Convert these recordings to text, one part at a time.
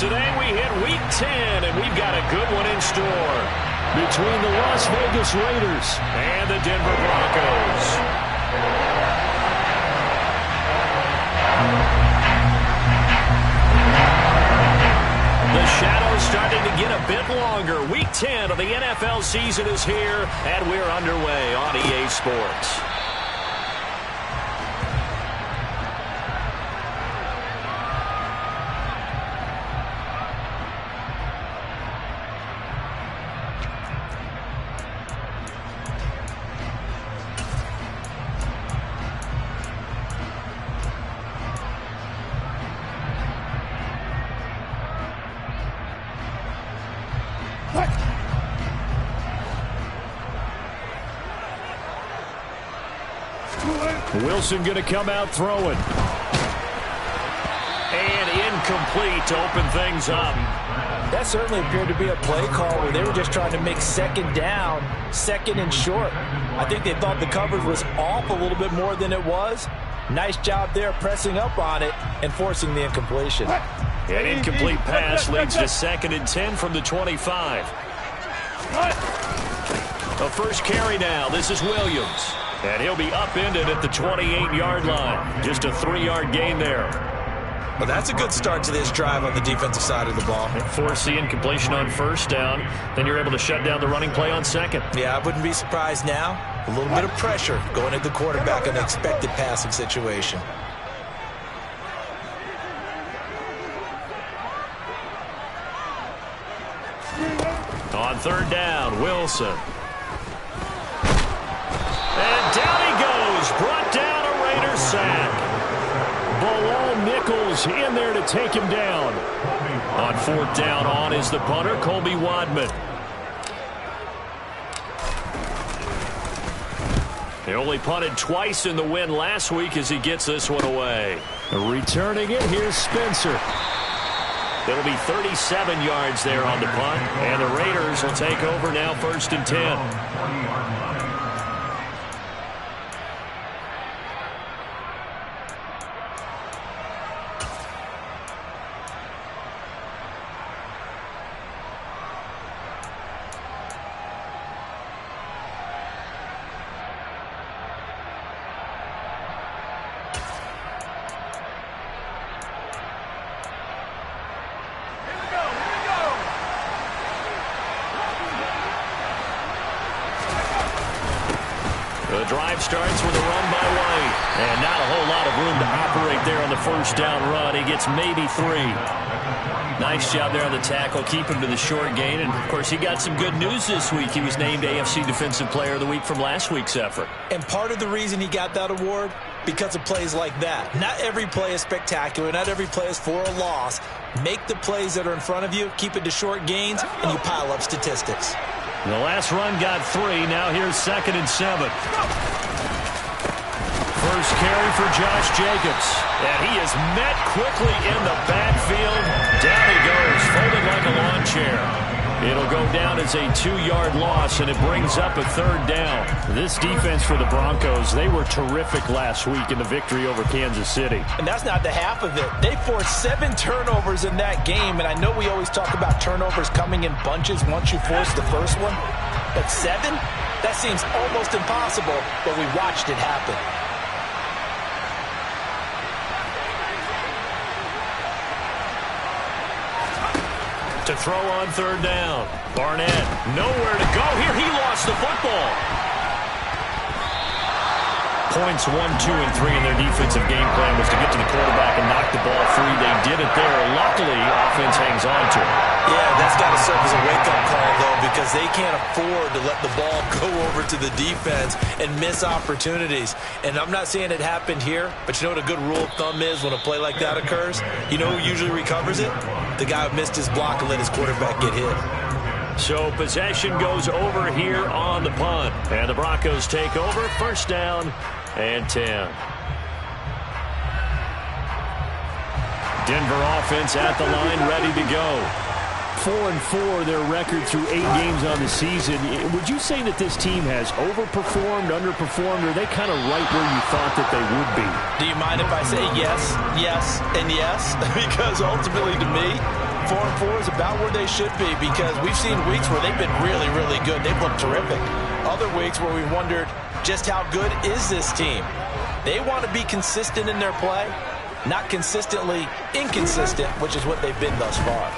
Today we hit Week 10, and we've got a good one in store between the Las Vegas Raiders and the Denver Broncos. The shadow's starting to get a bit longer. Week 10 of the NFL season is here, and we're underway on EA Sports. Wilson going to come out throwing. And incomplete to open things up. That certainly appeared to be a play call where they were just trying to make second down, second and short. I think they thought the coverage was off a little bit more than it was. Nice job there pressing up on it and forcing the incompletion. An incomplete pass leads to 2nd and 10 from the 25. A first carry now. This is Williams. And he'll be upended at the 28-yard line. Just a 3-yard gain there. Well, that's a good start to this drive on the defensive side of the ball. Force the incompletion on first down. Then you're able to shut down the running play on second. Yeah, I wouldn't be surprised now. A little bit of pressure going at the quarterback in an expected passing situation. On third down, Wilson. And down he goes. Brought down a Raiders sack. Bilal Nichols in there to take him down. On fourth down on is the punter, Colby Wadman. He only punted twice in the win last week as he gets this one away. Returning it, here's Spencer. It'll be 37 yards there on the punt, and the Raiders will take over now 1st and 10. The drive starts with a run by White. And not a whole lot of room to operate there on the first down run. He gets maybe 3. Nice job there on the tackle. Keep him to the short gain. And, of course, he got some good news this week. He was named AFC Defensive Player of the Week from last week's effort. And part of the reason he got that award, because of plays like that. Not every play is spectacular. Not every play is for a loss. Make the plays that are in front of you, keep it to short gains, and you pile up statistics. The last run got 3. Now here's 2nd and 7. First carry for Josh Jacobs. And he is met quickly in the backfield. Down he goes, folded like a lawn chair. It'll go down as a 2-yard loss, and it brings up a 3rd down. This defense for the Broncos, they were terrific last week in the victory over Kansas City. And that's not the half of it. They forced 7 turnovers in that game, and I know we always talk about turnovers coming in bunches once you force the first one. But 7? That seems almost impossible, but we watched it happen. To throw on 3rd down. Barnett, nowhere to go here. He lost the football. Points 1, 2, and 3 in their defensive game plan was to get to the quarterback and knock the ball free. They did it there. Luckily, offense hangs on to it. Yeah, that's got to serve as a wake-up call, though, because they can't afford to let the ball go over to the defense and miss opportunities. And I'm not saying it happened here, but you know what a good rule of thumb is when a play like that occurs? You know who usually recovers it? The guy who missed his block and let his quarterback get hit. So possession goes over here on the punt. And the Broncos take over. 1st down and 10. Denver offense at the line, ready to go. 4-4, their record through 8 games on the season. Would you say that this team has overperformed, underperformed, or are they kind of right where you thought that they would be? Do you mind if I say yes, yes, and yes? Because ultimately, to me, 4-4 is about where they should be, because we've seen weeks where they've been really, really good. They've looked terrific. Other weeks where we wondered just how good is this team. They want to be consistent in their play, not consistently inconsistent, which is what they've been thus far.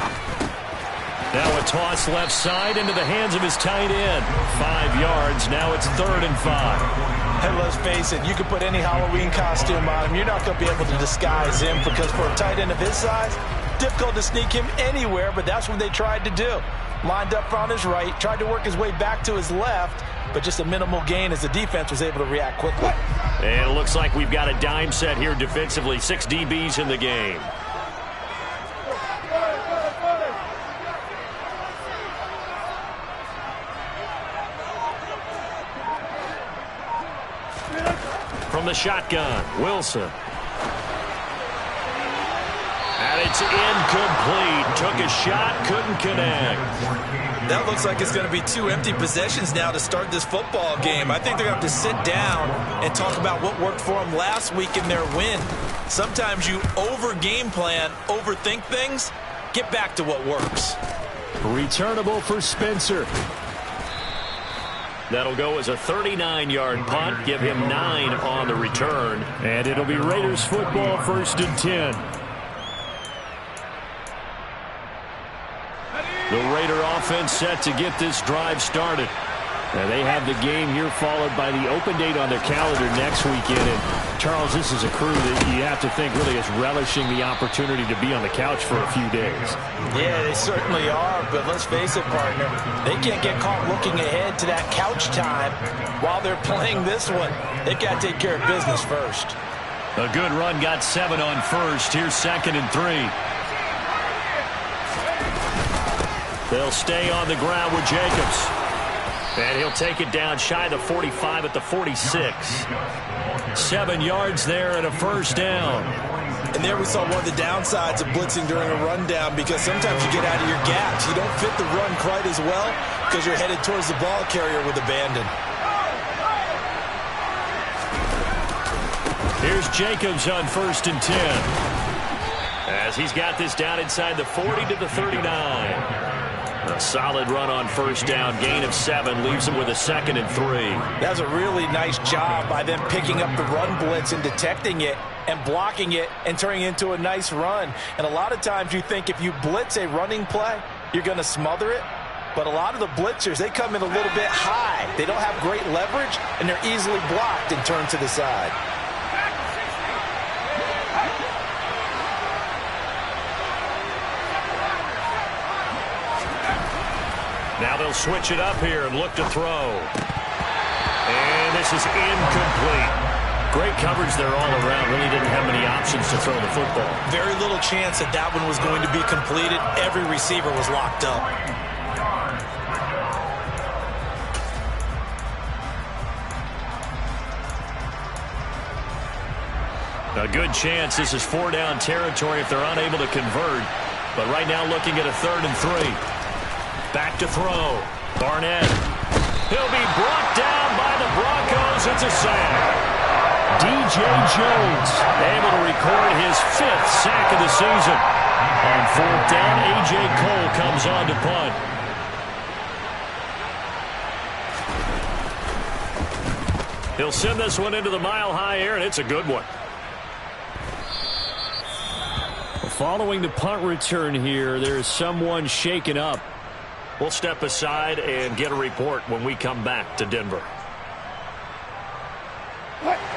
Now a toss left side into the hands of his tight end. 5 yards. Now it's 3rd and 5. And let's face it, you can put any Halloween costume on him. You're not going to be able to disguise him, because for a tight end of his size, difficult to sneak him anywhere, but that's what they tried to do. Lined up on his right, tried to work his way back to his left, but just a minimal gain as the defense was able to react quickly. And it looks like we've got a dime set here defensively. 6 DBs in the game. From the shotgun, Wilson. And it's incomplete. Took a shot, couldn't connect. That looks like it's going to be 2 empty possessions now to start this football game. I think they're going to have to sit down and talk about what worked for them last week in their win. Sometimes you over-game plan, overthink things. Get back to what works. Returnable for Spencer. That'll go as a 39-yard punt. Give him 9 on the return. And it'll be Raiders football, 1st and 10. The Raider offense set to get this drive started. And they have the game here followed by the open date on their calendar next weekend. And Charles, this is a crew that you have to think really is relishing the opportunity to be on the couch for a few days. Yeah, they certainly are, but let's face it, partner, they can't get caught looking ahead to that couch time while they're playing this one. They've got to take care of business first. A good run, got 7 on first. Here's 2nd and 3. They'll stay on the ground with Jacobs. And he'll take it down shy of the 45 at the 46. 7 yards there and a 1st down. And there we saw one of the downsides of blitzing during a rundown, because sometimes you get out of your gaps. You don't fit the run quite as well because you're headed towards the ball carrier with abandon. Here's Jacobs on 1st and 10. As he's got this down inside the 40 to the 39. A solid run on 1st down. Gain of 7 leaves him with a 2nd and 3. That's a really nice job by them picking up the run blitz and detecting it and blocking it and turning it into a nice run. And a lot of times you think if you blitz a running play, you're going to smother it. But a lot of the blitzers, they come in a little bit high. They don't have great leverage, and they're easily blocked and turned to the side. Now they'll switch it up here and look to throw. And this is incomplete. Great coverage there all around. Really didn't have many options to throw the football. Very little chance that that one was going to be completed. Every receiver was locked up. A good chance this is 4-down territory if they're unable to convert. But right now looking at a 3rd and 3. Back to throw. Barnett. He'll be brought down by the Broncos. It's a sack. D.J. Jones able to record his 5th sack of the season. On 4th down, A.J. Cole comes on to punt. He'll send this one into the mile-high air, and it's a good one. Following the punt return here, there's someone shaken up. We'll step aside and get a report when we come back to Denver.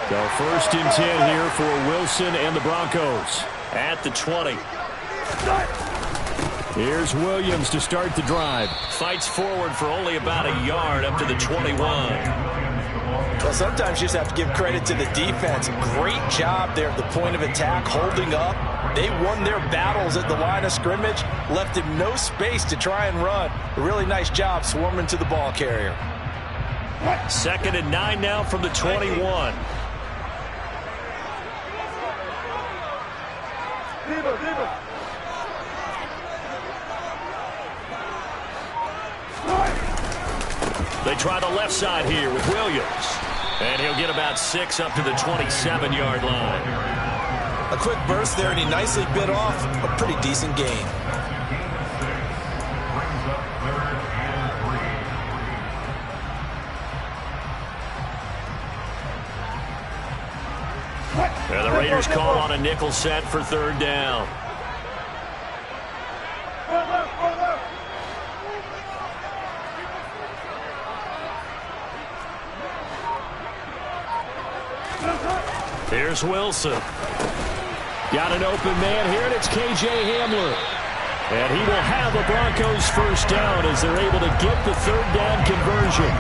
So 1st and 10 here for Wilson and the Broncos at the 20. Here's Williams to start the drive. Fights forward for only about a yard up to the 21. Well, sometimes you just have to give credit to the defense. Great job there at the point of attack, holding up. They won their battles at the line of scrimmage, left him no space to try and run. A really nice job swarming to the ball carrier. 2nd and 9 now from the 21. They try the left side here with Williams. And he'll get about 6 up to the 27-yard line. A quick burst there, and he nicely bit off a pretty decent gain. And the Raiders call on a nickel set for 3rd down. Here's Wilson. Got an open man here, and it's K.J. Hamler. And he will have the Broncos 1st down as they're able to get the 3rd down conversion.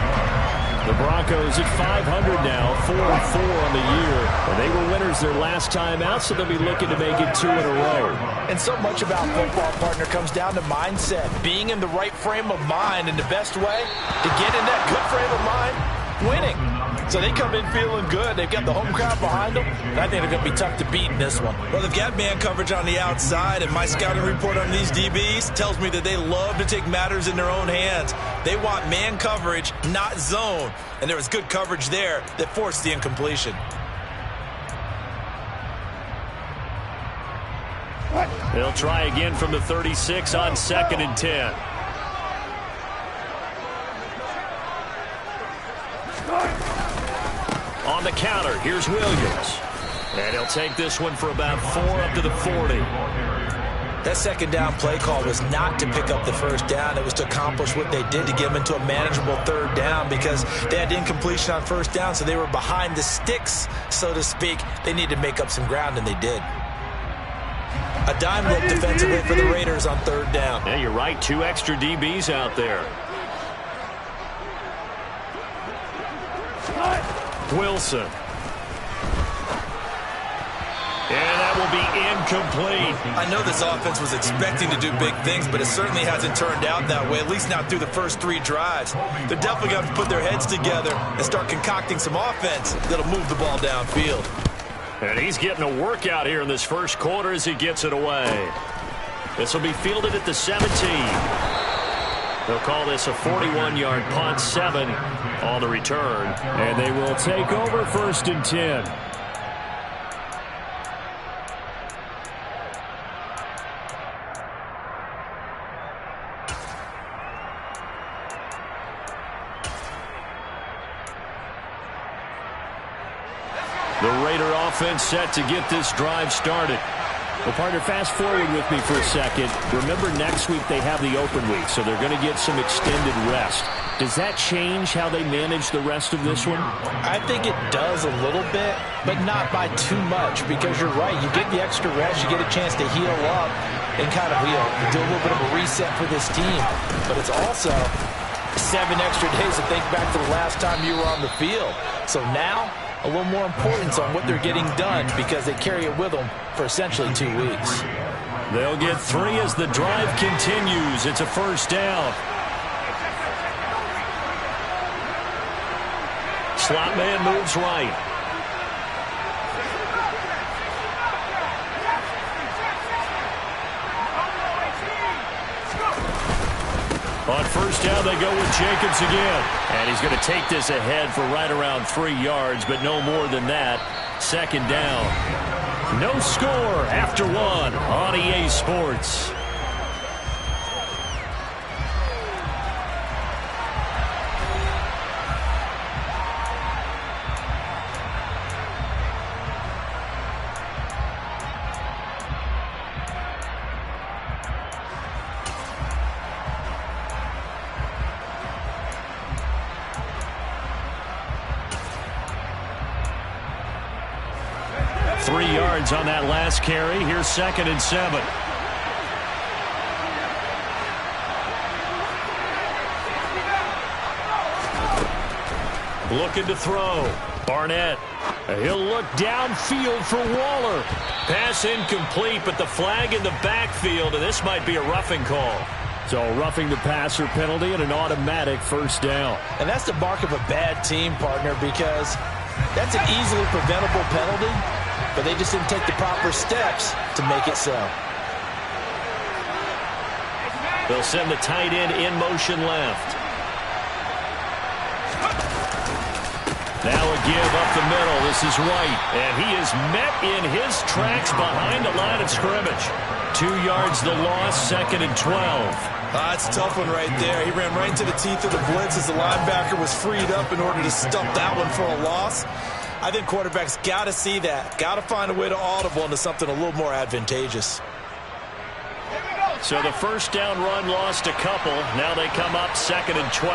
The Broncos at 500 now, 4-4 on the year. And they were winners their last time out, so they'll be looking to make it 2 in a row. And so much about football, partner, comes down to mindset. Being in the right frame of mind, and the best way to get in that good frame of mind, winning. So they come in feeling good. They've got the home crowd behind them. And I think they're going to be tough to beat in this one. Well, they've got man coverage on the outside, and my scouting report on these DBs tells me that they love to take matters in their own hands. They want man coverage, not zone. And there was good coverage there that forced the incompletion. They'll try again from the 36 on 2nd and 10. On the counter, here's Williams. And he'll take this one for about 4 up to the 40. That 2nd down play call was not to pick up the 1st down. It was to accomplish what they did to get them into a manageable 3rd down because they had incompletion on 1st down, so they were behind the sticks, so to speak. They needed to make up some ground, and they did. A dime look defensively for the Raiders on 3rd down. Yeah, you're right. 2 extra DBs out there. Wilson. And that will be incomplete. I know this offense was expecting to do big things, but it certainly hasn't turned out that way, at least not through the first 3 drives. They're definitely going to put their heads together and start concocting some offense that'll move the ball downfield. And he's getting a workout here in this 1st quarter as he gets it away. This will be fielded at the 17. They'll call this a 41-yard punt, 7 on the return. And they will take over 1st and 10. The Raider offense set to get this drive started. Well, partner, fast forward with me for a second. Remember, next week they have the open week, so they're going to get some extended rest. Does that change how they manage the rest of this one? I think it does a little bit, but not by too much, because you're right. You get the extra rest, you get a chance to heal up and kind of do a little bit of a reset for this team. But it's also 7 extra days to think back to the last time you were on the field. So now, a little more importance on what they're getting done because they carry it with them for essentially 2 weeks. They'll get 3 as the drive continues. It's a 1st down. Slot man moves right. On 1st down, they go with Jacobs again. And he's going to take this ahead for right around 3 yards, but no more than that. 2nd down. No score after 1 on EA Sports. On that last carry. Here's 2nd and 7. Looking to throw. Barnett. He'll look downfield for Waller. Pass incomplete, but the flag in the backfield, and this might be a roughing call. So roughing the passer penalty and an automatic 1st down. And that's the mark of a bad team, partner, because that's an easily preventable penalty. But they just didn't take the proper steps to make it so. They'll send the tight end in motion left. Now a give up the middle. This is White. And he is met in his tracks behind the line of scrimmage. 2 yards the loss, 2nd and 12. That's a tough one right there. He ran right into the teeth of the blitz as the linebacker was freed up in order to stop that one for a loss. I think quarterbacks got to see that. Got to find a way to audible into something a little more advantageous. So the first down run lost a couple. Now they come up 2nd and 12.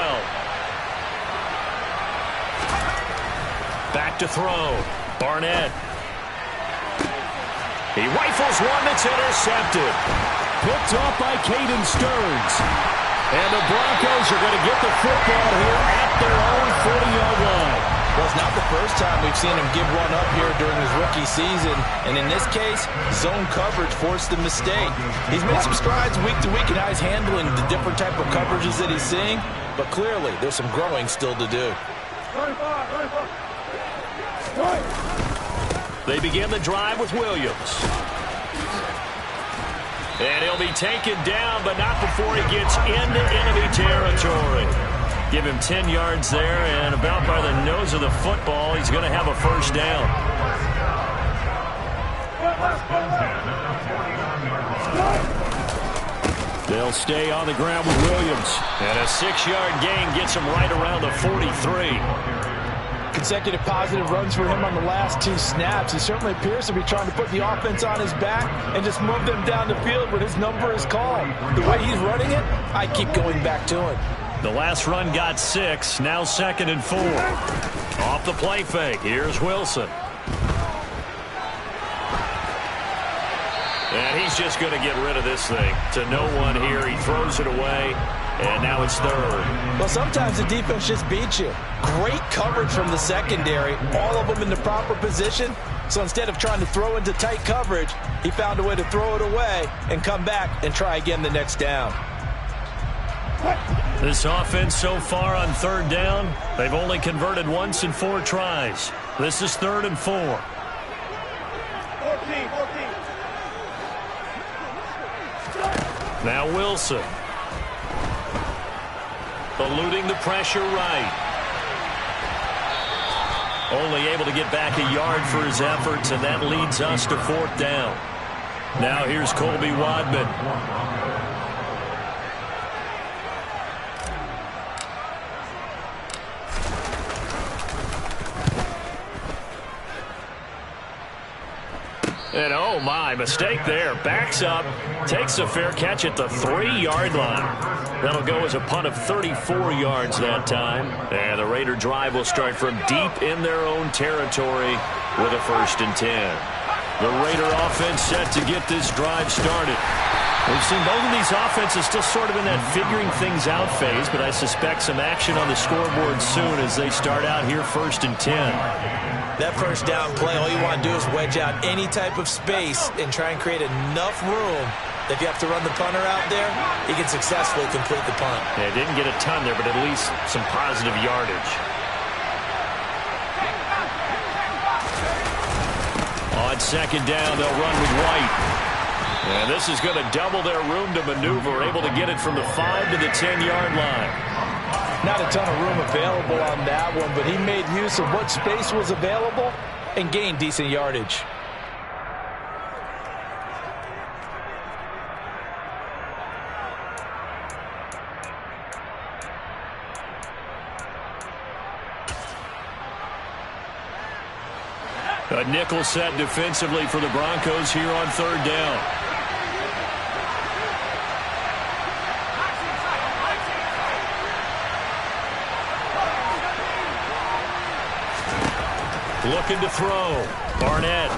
Back to throw. Barnett. He rifles one that's intercepted. Picked off by Caden Stearns. And the Broncos are going to get the football here at their own 40-yard line. Well, it's not the first time we've seen him give one up here during his rookie season. And in this case, zone coverage forced the mistake. He's made some strides week to week in how he's handling the different type of coverages that he's seeing. But clearly, there's some growing still to do. They begin the drive with Williams. And he'll be taken down, but not before he gets into enemy territory. Give him 10 yards there, and about by the nose of the football, he's going to have a first down. They'll stay on the ground with Williams. And a 6-yard gain gets him right around the 43. Consecutive positive runs for him on the last 2 snaps. He certainly appears to be trying to put the offense on his back and just move them down the field when his number is called. The way he's running it, I keep going back to him. The last run got 6, now 2nd and 4. Off the play fake, here's Wilson. And he's just going to get rid of this thing. To no one here, he throws it away, and now it's 3rd. Well, sometimes the defense just beats you. Great coverage from the secondary, all of them in the proper position. So instead of trying to throw into tight coverage, he found a way to throw it away and come back and try again the next down. This offense so far on 3rd down, they've only converted once in 4 tries. This is 3rd and 4. 14. Now Wilson. Eluding the pressure right. Only able to get back a yard for his efforts, and that leads us to 4th down. Now here's Colby Wadman. And oh my, mistake there. Backs up, takes a fair catch at the 3-yard line. That'll go as a punt of 34 yards that time. And the Raider drive will start from deep in their own territory with a 1st and 10. The Raider offense set to get this drive started. We've seen both of these offenses still sort of in that figuring things out phase, but I suspect some action on the scoreboard soon as they start out here 1st and 10. That first down play, all you want to do is wedge out any type of space and try and create enough room that if you have to run the punter out there, he can successfully complete the punt. Yeah, didn't get a ton there, but at least some positive yardage. On 2nd down, they'll run with White. And this is going to double their room to maneuver, able to get it from the 5 to the 10-yard line. Not a ton of room available on that one, but he made use of what space was available and gained decent yardage. A nickel set defensively for the Broncos here on 3rd down. Looking to throw. Barnett.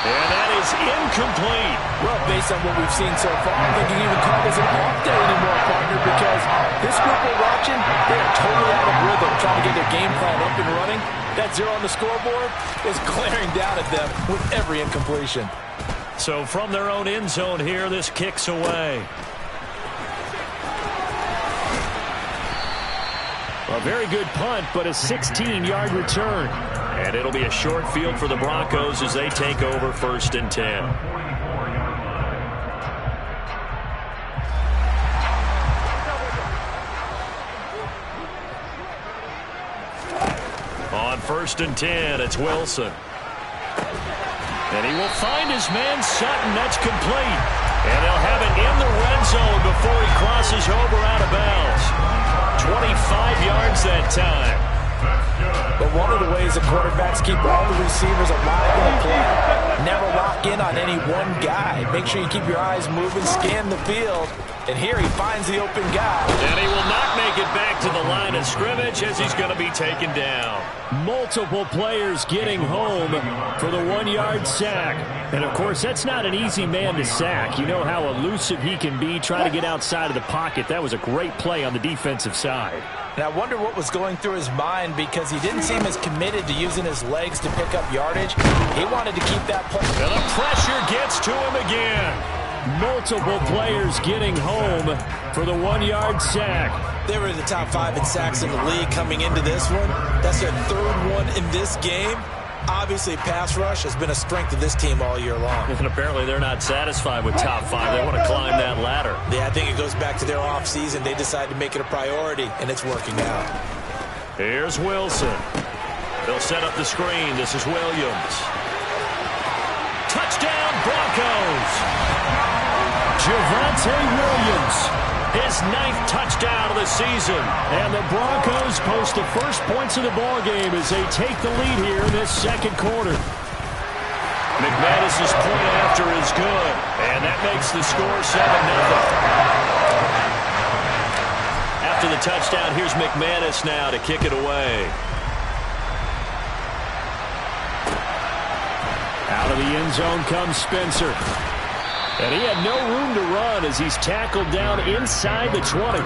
And that is incomplete. Well, based on what we've seen so far, I think you can even call this an off day anymore, partner, because this group we're watching, they are totally out of rhythm, trying to get their game plan up and running. That 0 on the scoreboard is glaring down at them with every incompletion. So from their own end zone here, this kicks away. A very good punt, but a 16-yard return. And it'll be a short field for the Broncos as they take over 1st and 10. 1st and 10. It's Wilson. And he will find his man Sutton. That's complete. And they'll have it in the red zone before he crosses over out of bounds. 25 yards that time. But one of the ways the quarterbacks keep all the receivers alive in the play, never lock in on any one guy. Make sure you keep your eyes moving, scan the field. And here he finds the open guy. And he will not make it back to the line of scrimmage as he's going to be taken down. Multiple players getting home for the 1-yard sack. And, of course, that's not an easy man to sack. You know how elusive he can be trying to get outside of the pocket. That was a great play on the defensive side. And I wonder what was going through his mind because he didn't seem as committed to using his legs to pick up yardage. He wanted to keep that pull. And the pressure gets to him again. Multiple players getting home for the 1-yard sack. They were in the top 5 in sacks in the league coming into this one. That's their 3rd one in this game. Obviously, pass rush has been a strength of this team all year long. And apparently they're not satisfied with top 5. They want to climb that ladder. Yeah, I think it goes back to their offseason. They decided to make it a priority, and it's working out. Here's Wilson. They'll set up the screen. This is Williams. Touchdown, Broncos! Javonte Williams, his 9th touchdown of the season. And the Broncos post the first points of the ballgame as they take the lead here in this 2nd quarter. McManus's point after is good, and that makes the score 7-0. After the touchdown, here's McManus now to kick it away. Out of the end zone comes Spencer. And he had no room to run as he's tackled down inside the 20.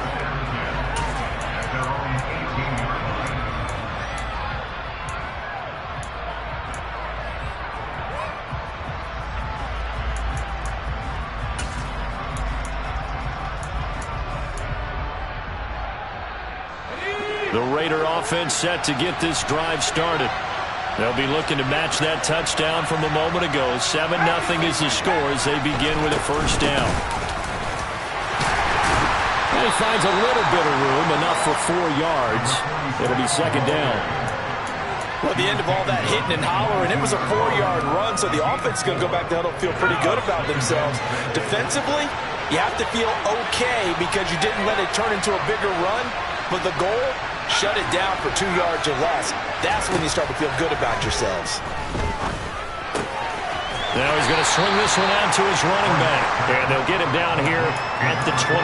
The Raider offense set to get this drive started. They'll be looking to match that touchdown from a moment ago. 7-0 is the score as they begin with a 1st down. And he finds a little bit of room, enough for 4 yards. It'll be 2nd down. Well, at the end of all that hitting and hollering, it was a 4-yard run, so the offense is going to go back to huddle, feel pretty good about themselves. Defensively, you have to feel okay because you didn't let it turn into a bigger run, but the goal, shut it down for 2 yards or less. That's when you start to feel good about yourselves. Now he's going to swing this one out to his running back. And they'll get him down here at the 23.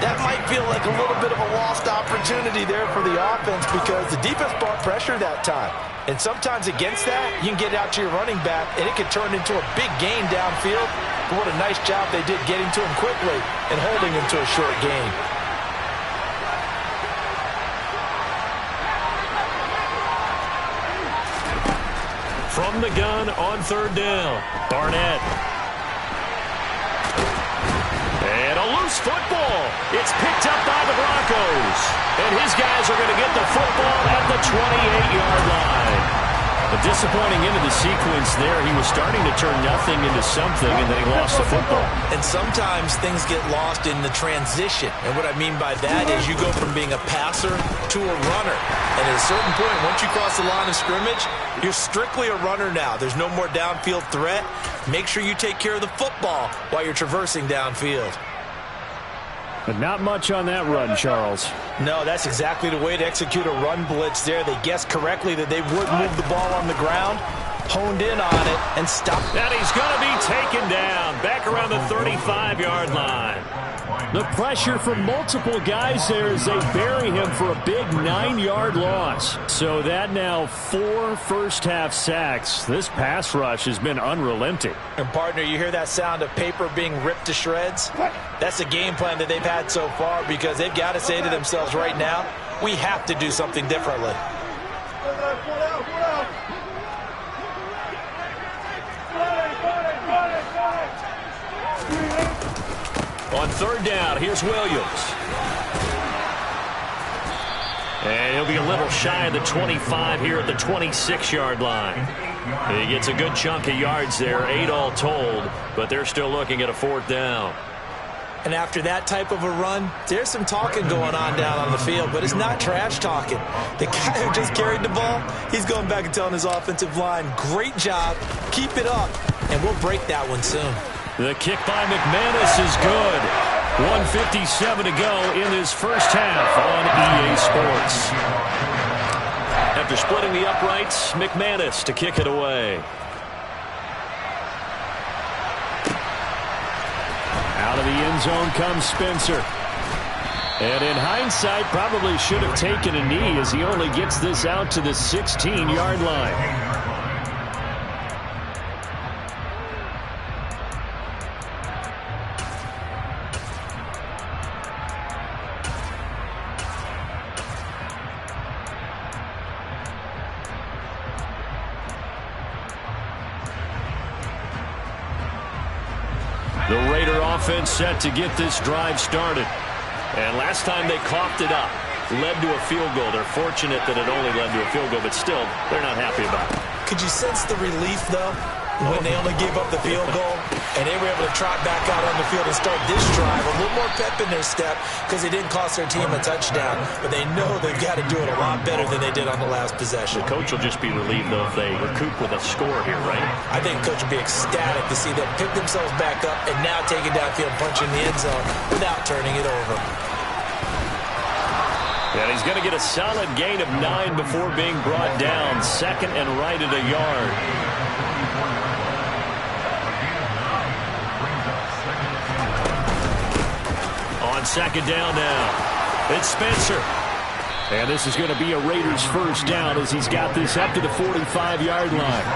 That might feel like a little bit of a lost opportunity there for the offense because the defense brought pressure that time. And sometimes against that, you can get out to your running back, and it can turn into a big gain downfield. But what a nice job they did getting to him quickly and holding him to a short gain. From the gun on 3rd down, Barnett. And a loose football. It's picked up by the Broncos. And his guys are going to get the football at the 28-yard line. A disappointing end of the sequence there. He was starting to turn nothing into something, and then he lost the football. And sometimes things get lost in the transition. And what I mean by that is you go from being a passer to a runner. And at a certain point, once you cross the line of scrimmage, you're strictly a runner now. There's no more downfield threat. Make sure you take care of the football while you're traversing downfield. But not much on that run, Charles. No, that's exactly the way to execute a run blitz there. They guessed correctly that they would move the ball on the ground, honed in on it, and stopped. And he's going to be taken down back around the 35-yard line. The pressure from multiple guys there as they bury him for a big 9-yard loss. So that now 4 first-half sacks. This pass rush has been unrelenting. And, partner, you hear that sound of paper being ripped to shreds? That's the game plan that they've had so far because they've got to say to themselves right now, we have to do something differently. On 3rd down, here's Williams. And he'll be a little shy of the 25 here at the 26-yard line. He gets a good chunk of yards there, 8 all told, but they're still looking at a 4th down. And after that type of a run, there's some talking going on down on the field, but it's not trash talking. The guy who just carried the ball, he's going back and telling his offensive line, great job, keep it up, and we'll break that one soon. The kick by McManus is good. 1:57 to go in this first half on EA Sports. After splitting the uprights, McManus to kick it away. Out of the end zone comes Spencer. And in hindsight, probably should have taken a knee as he only gets this out to the 16-yard line. The Raider offense set to get this drive started. And last time they coughed it up, led to a field goal. They're fortunate that it only led to a field goal, but still, they're not happy about it. Could you sense the relief, though, when they only gave up the field goal and they were able to trot back out on the field and start this drive? A little more pep in their step because they didn't cost their team a touchdown, but they know they've got to do it a lot better than they did on the last possession. The coach will just be relieved, though, if they recoup with a score here, right? I think coach will be ecstatic to see them pick themselves back up and now take it downfield, punching the end zone without turning it over. And he's going to get a solid gain of 9 before being brought down. Second and right at a yard. On second down now, it's Spencer. And this is going to be a Raiders first down as he's got this up to the 45-yard line.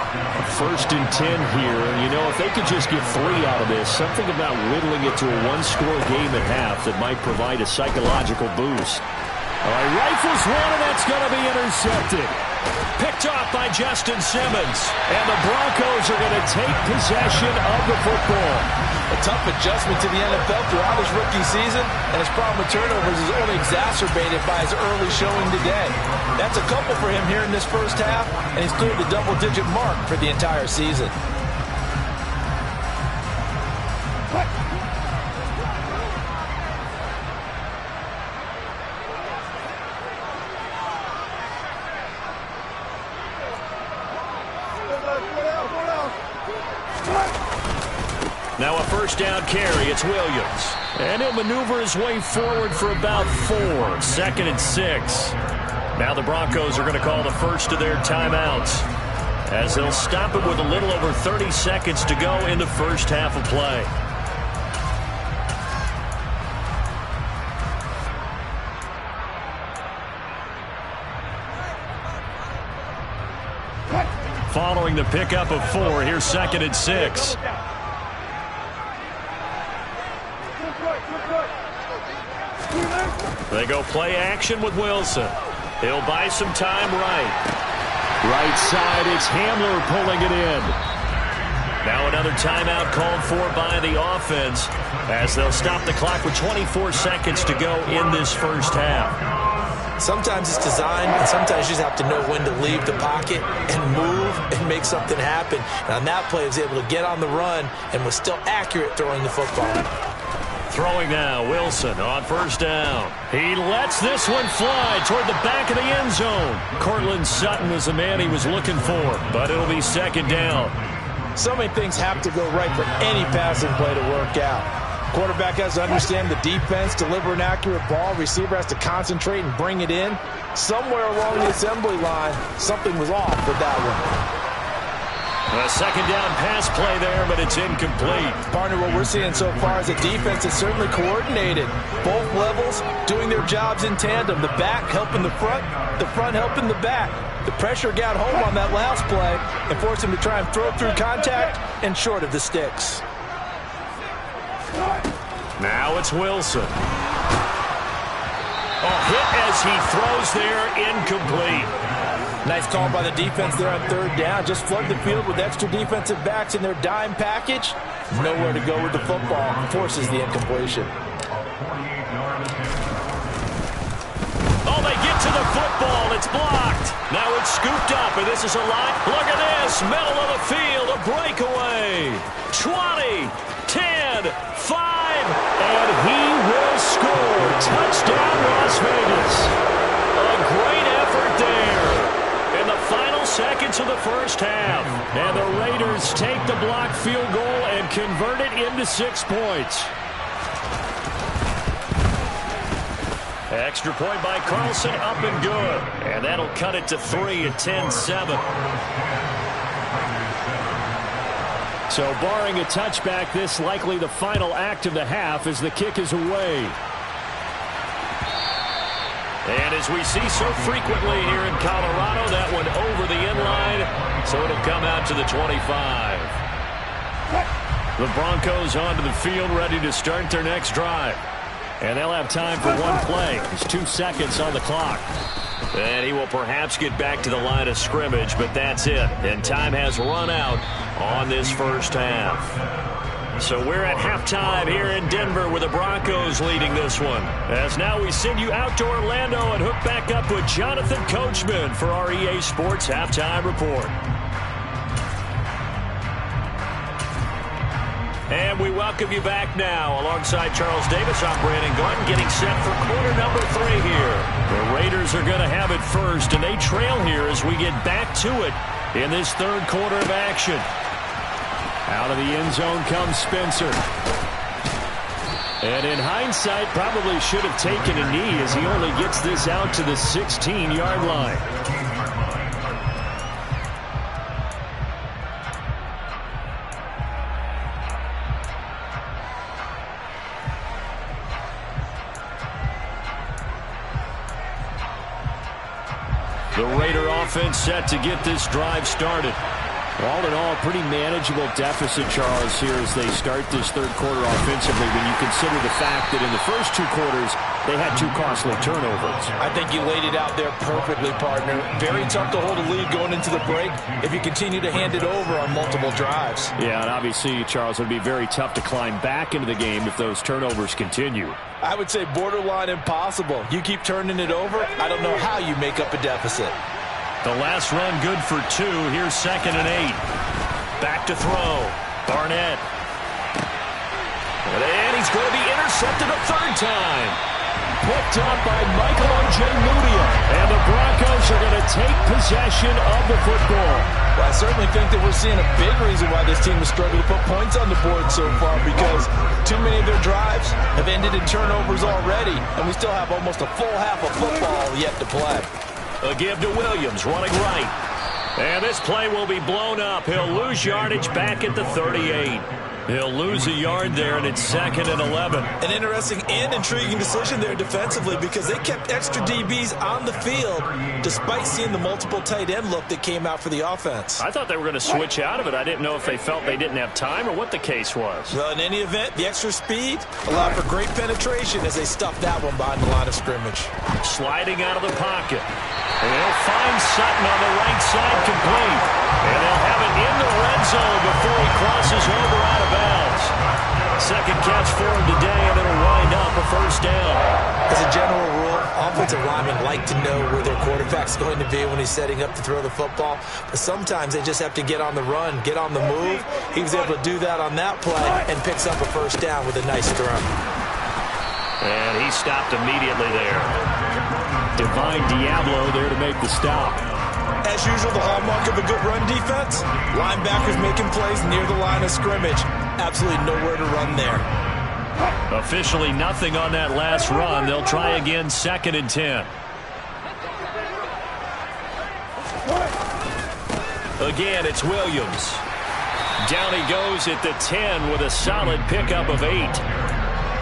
First and 10 here. And, you know, if they could just get 3 out of this, something about whittling it to a one-score game at half that might provide a psychological boost. All right, rifles one, and that's going to be intercepted. Picked off by Justin Simmons. And the Broncos are going to take possession of the football. A tough adjustment to the NFL throughout his rookie season, and his problem with turnovers is only exacerbated by his early showing today. That's a couple for him here in this first half, and he's cleared the double-digit mark for the entire season. Now a first down carry. It's Williams. And he'll maneuver his way forward for about 4. Second and 6. Now the Broncos are going to call the first of their timeouts as they'll stop it with a little over 30 seconds to go in the first half of play. Following the pickup of 4, here's second and 6. They go play action with Wilson. He'll buy some time right. Right side, it's Hamler pulling it in. Now another timeout called for by the offense as they'll stop the clock with 24 seconds to go in this first half. Sometimes it's designed, and sometimes you just have to know when to leave the pocket and move and make something happen. And on that play, he was able to get on the run and was still accurate throwing the football. Throwing now, Wilson on first down. He lets this one fly toward the back of the end zone. Cortland Sutton was the man he was looking for, but it'll be second down. So many things have to go right for any passing play to work out. Quarterback has to understand the defense, deliver an accurate ball. Receiver has to concentrate and bring it in. Somewhere along the assembly line, something was off with that one. A second down pass play there, but it's incomplete. Partner, what we're seeing so far is a defense that's certainly coordinated. Both levels doing their jobs in tandem. The back helping the front helping the back. The pressure got home on that last play and forced him to try and throw through contact and short of the sticks. Now it's Wilson. A hit as he throws there, incomplete. Nice call by the defense there on third down. Just flood the field with extra defensive backs in their dime package. Nowhere to go with the football. Forces the incompletion. Oh, they get to the football. It's blocked. Now it's scooped up, and this is a line. Look at this. Middle of the field. A breakaway. 20, 10, 5, and Touchdown, Las Vegas. A great effort there in the final seconds of the first half. And the Raiders take the blocked field goal and convert it into 6 points. Extra point by Carlson, up and good. And that'll cut it to 3 at 10-7. So barring a touchback, this likely the final act of the half as the kick is away. And as we see so frequently here in Colorado, that one over the end line, so it'll come out to the 25. The Broncos onto the field, ready to start their next drive. And they'll have time for one play. There's 2 seconds on the clock. And he will perhaps get back to the line of scrimmage, but that's it. And time has run out on this first half. So we're at halftime here in Denver with the Broncos leading this one. As now we send you out to Orlando and hook back up with Jonathan Coachman for our EA Sports Halftime Report. And we welcome you back now. Alongside Charles Davis, I'm Brandon Gaudin, getting set for quarter number 3 here. The Raiders are going to have it first, and they trail here as we get back to it in this third quarter of action. Out of the end zone comes Spencer. And in hindsight, probably should have taken a knee as he only gets this out to the 16-yard line. The Raider offense set to get this drive started. All in all, pretty manageable deficit, Charles, here as they start this third quarter offensively when you consider the fact that in the first 2 quarters, they had 2 costly turnovers. I think you laid it out there perfectly, partner. Very tough to hold a lead going into the break if you continue to hand it over on multiple drives. Yeah, and obviously, Charles, it would be very tough to climb back into the game if those turnovers continue. I would say borderline impossible. You keep turning it over, I don't know how you make up a deficit. The last run good for 2. Here's 2nd and 8. Back to throw. Barnett. And he's going to be intercepted a 3rd time. Picked up by Michael Ojemudia. And the Broncos are going to take possession of the football. Well, I certainly think that we're seeing a big reason why this team has struggled to put points on the board so far, because too many of their drives have ended in turnovers already, and we still have almost a full half of football yet to play. A give to Williams, running right. And this play will be blown up. He'll lose yardage back at the 38. He'll lose a yard there, and it's 2nd and 11. An interesting and intriguing decision there defensively, because they kept extra DBs on the field despite seeing the multiple tight end look that came out for the offense. I thought they were going to switch out of it. I didn't know if they felt they didn't have time or what the case was. Well, in any event, the extra speed allowed for great penetration as they stuffed that one behind the line of scrimmage. Sliding out of the pocket. And they'll find Sutton on the right side complete. And they'll have it in the red zone before he crosses over out of bounds. 2nd catch for him today, and it'll wind up a 1st down. As a general rule, offensive linemen like to know where their quarterback's going to be when he's setting up to throw the football. But sometimes they just have to get on the run, get on the move. He was able to do that on that play and picks up a 1st down with a nice throw. And he stopped immediately there. Divine Diablo there to make the stop. As usual, the hallmark of a good run defense, linebackers making plays near the line of scrimmage. Absolutely nowhere to run there. Officially nothing on that last run. They'll try again, 2nd and 10. Again, it's Williams. Down he goes at the 10 with a solid pickup of 8.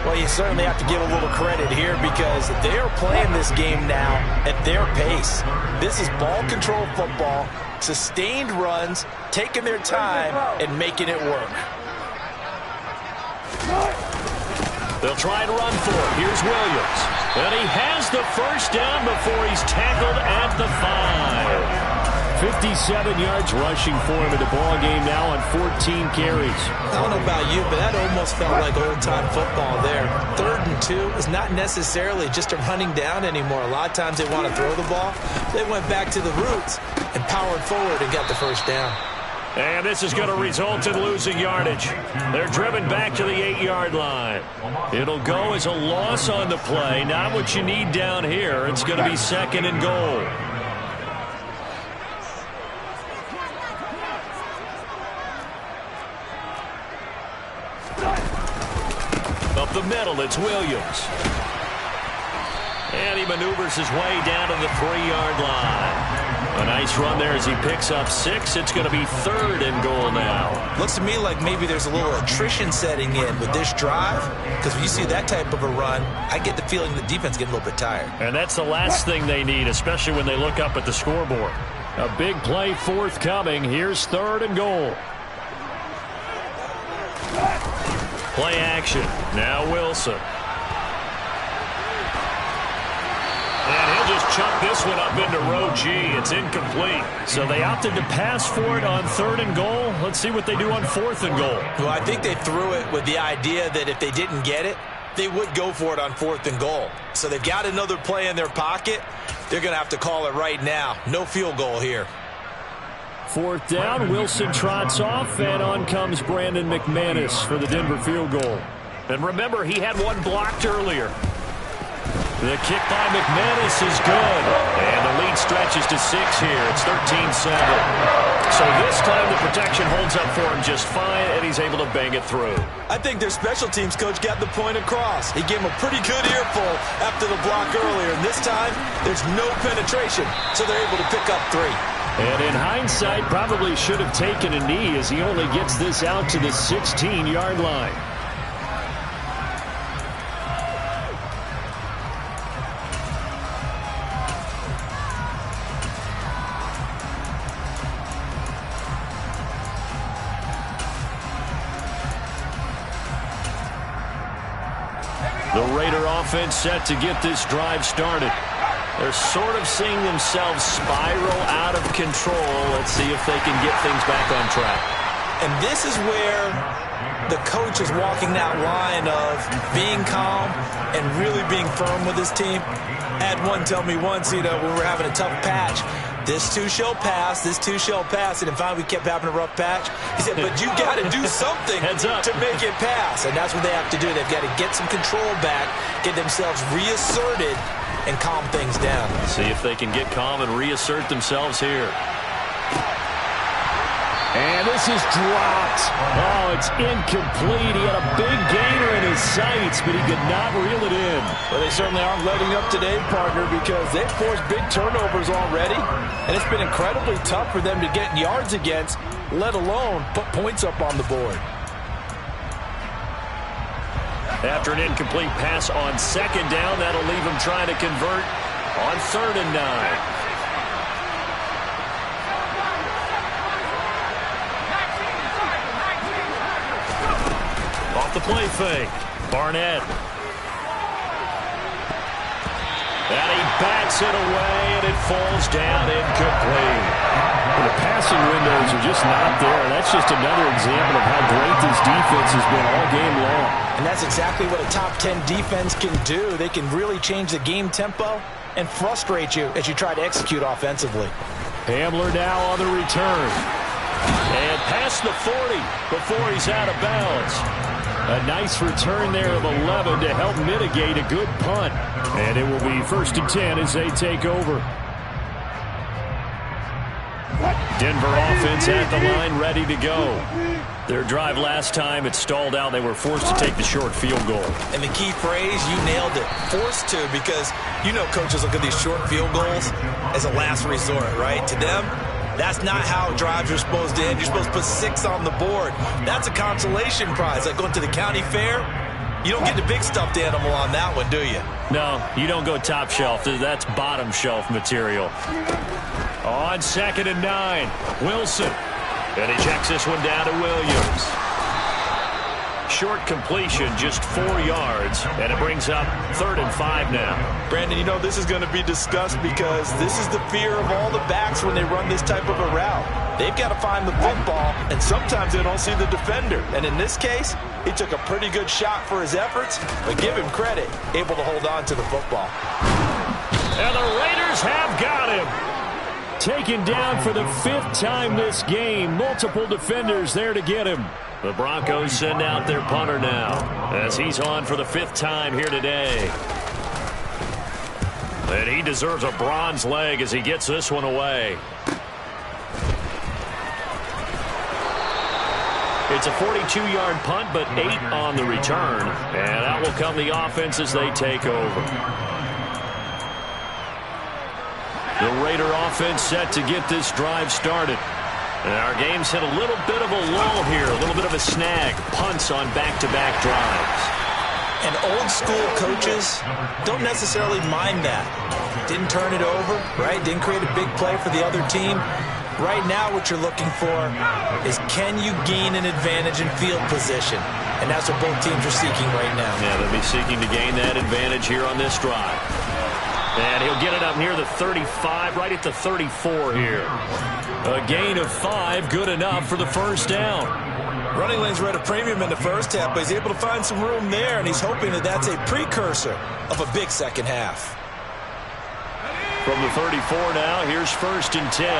Well, you certainly have to give a little credit here because they are playing this game now at their pace. This is ball control football, sustained runs, taking their time, and making it work. They'll try and run for it. Here's Williams. And he has the 1st down before he's tackled at the 5. 57 yards rushing for him in the ball game now on 14 carries. I don't know about you, but that almost felt like old-time football there. 3rd and 2 is not necessarily just a running down anymore. A lot of times they want to throw the ball. They went back to the roots and powered forward and got the 1st down. And this is going to result in losing yardage. They're driven back to the 8-yard line. It'll go as a loss on the play. Not what you need down here. It's going to be 2nd and goal. Up the middle, it's Williams. And he maneuvers his way down to the 3-yard line. A nice run there as he picks up 6. It's going to be 3rd and goal now. Looks to me like maybe there's a little attrition setting in with this drive, because when you see that type of a run, I get the feeling the defense is getting a little bit tired. And that's the last thing they need, especially when they look up at the scoreboard. A big play forthcoming. Here's 3rd and goal. Play action. Now Wilson. And he'll just chuck this one up into row G. It's incomplete. So they opted to pass for it on 3rd and goal. Let's see what they do on 4th and goal. Well, I think they threw it with the idea that if they didn't get it, they would go for it on 4th and goal. So they've got another play in their pocket. They're going to have to call it right now. No field goal here. 4th down, Wilson trots off, and on comes Brandon McManus for the Denver field goal. And remember, he had one blocked earlier. The kick by McManus is good. And the lead stretches to 6 here. It's 13-7. So this time the protection holds up for him just fine, and he's able to bang it through. I think their special teams coach got the point across. He gave him a pretty good earful after the block earlier. And this time, there's no penetration, so they're able to pick up 3. And in hindsight, probably should have taken a knee as he only gets this out to the 16-yard line. The Raider offense set to get this drive started. They're sort of seeing themselves spiral out of control. Let's see if they can get things back on track. And this is where the coach is walking that line of being calm and really being firm with his team. I had one tell me once, when we were having a tough patch, this too shall pass, this too shall pass. And then finally we kept having a rough patch. He said, but you got to do something to make it pass. And that's what they have to do. They've got to get some control back, get themselves reasserted, and calm things down. See if they can get calm and reassert themselves here. And this is dropped. Oh, it's incomplete. He had a big gainer in his sights, but he could not reel it in. Well, they certainly aren't letting up today, partner, because they've forced big turnovers already, and it's been incredibly tough for them to get yards against, let alone put points up on the board. After an incomplete pass on 2nd down, that'll leave him trying to convert on 3rd and 9. Off the play fake, Barnett. And he bats it away, and it falls down incomplete. Well, the passing windows are just not there. That's just another example of how great this defense has been all game long. And that's exactly what a top 10 defense can do. They can really change the game tempo and frustrate you as you try to execute offensively. Hamler now on the return. And past the 40 before he's out of bounds. A nice return there of 11 to help mitigate a good punt. And it will be 1st and 10 as they take over. Denver offense at the line, ready to go. Their drive last time, it stalled out. They were forced to take the short field goal. And the key phrase, you nailed it, forced to, because coaches look at these short field goals as a last resort, right? To them, that's not how drives are supposed to end. You're supposed to put 6 on the board. That's a consolation prize, like going to the county fair. You don't get the big stuffed animal on that one, do you? No, you don't go top shelf. That's bottom shelf material. On 2nd and 9, Wilson. And he checks this one down to Williams. Short completion, just 4 yards, and it brings up 3rd and 5 now. Brandon, this is going to be discussed because this is the fear of all the backs when they run this type of a route. They've got to find the football, and sometimes they don't see the defender. And in this case, he took a pretty good shot for his efforts, but give him credit, able to hold on to the football. And the Raiders have got him. Taken down for the 5th time this game. Multiple defenders there to get him. The Broncos send out their punter now as he's on for the 5th time here today. And he deserves a bronze leg as he gets this one away. It's a 42-yard punt, but 8 on the return. And out will come the offense as they take over. The Raider offense set to get this drive started. And our game's hit a little bit of a lull here, a little bit of a snag. Punts on back-to-back drives. And old-school coaches don't necessarily mind that. Didn't turn it over, right? Didn't create a big play for the other team. Right now what you're looking for is can you gain an advantage in field position? And that's what both teams are seeking right now. Yeah, they'll be seeking to gain that advantage here on this drive. And he'll get it up near the 35, right at the 34 here. A gain of 5, good enough for the first down. Running lanes were at a premium in the first half, but he's able to find some room there, and he's hoping that that's a precursor of a big second half. From the 34 now, here's 1st and 10.